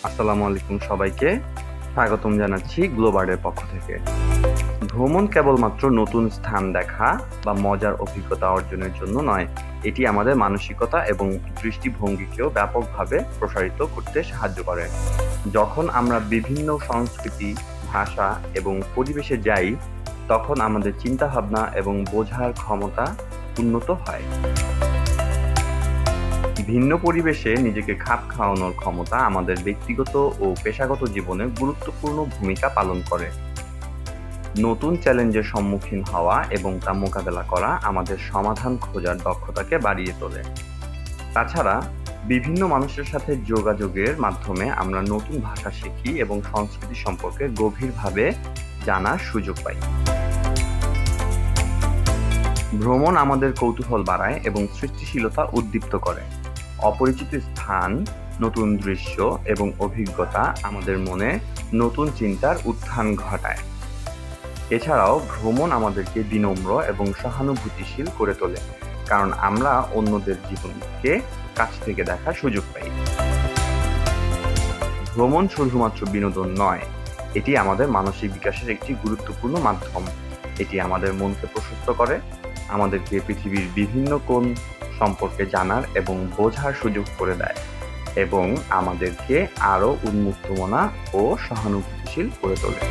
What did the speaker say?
আসসালামু আলাইকুম সবাইকে। স্বাগতম জানাচ্ছি গ্লোবার্ডের পক্ষ থেকে। ভ্রমণ কেবলমাত্র নতুন স্থান দেখা বা মজার অভিজ্ঞতা অর্জনের জন্য নয়, এটি আমাদের মানসিকতা এবং দৃষ্টিভঙ্গিকেও ব্যাপকভাবে প্রসারিত করতে সাহায্য করে। যখন আমরা বিভিন্ন সংস্কৃতি, ভাষা এবং পরিবেশে যাই, তখন আমাদের চিন্তাভাবনা এবং বোঝার ক্ষমতা উন্নত হয়। ভিন্ন পরিবেশে নিজেকে খাপ খাওয়ানোর ক্ষমতা আমাদের ব্যক্তিগত ও পেশাগত জীবনে গুরুত্বপূর্ণ ভূমিকা পালন করে। নতুন চ্যালেঞ্জের সম্মুখীন হওয়া এবং তা মোকাবেলা করা আমাদের সমাধান খোঁজার দক্ষতাকে বাড়িয়ে তোলে। তাছাড়া বিভিন্ন মানুষের সাথে যোগাযোগের মাধ্যমে আমরা নতুন ভাষা শিখি এবং সংস্কৃতি সম্পর্কে গভীরভাবে জানার সুযোগ পাই। ভ্রমণ আমাদের কৌতূহল বাড়ায় এবং সৃষ্টিশীলতা উদ্দীপ্ত করে। অপরিচিত স্থান, নতুন দৃশ্য এবং অভিজ্ঞতা আমাদের মনে নতুন চিন্তার উত্থান ঘটায়। এছাড়াও ভ্রমণ আমাদেরকে বিনম্র এবং সহানুভূতিশীল করে তোলে, কারণ আমরা অন্যদের জীবনকে কাছ থেকে দেখার সুযোগ পাই। ভ্রমণ শুধুমাত্র বিনোদন নয়, এটি আমাদের মানসিক বিকাশের একটি গুরুত্বপূর্ণ মাধ্যম। এটি আমাদের মনকে প্রশস্ত করে, আমাদেরকে পৃথিবীর বিভিন্ন কোণ সম্পর্কে জানার এবং বোঝার সুযোগ করে দেয় এবং আমাদেরকে আরও উন্মুক্তমনা ও সহানুভূতিশীল করে তোলে।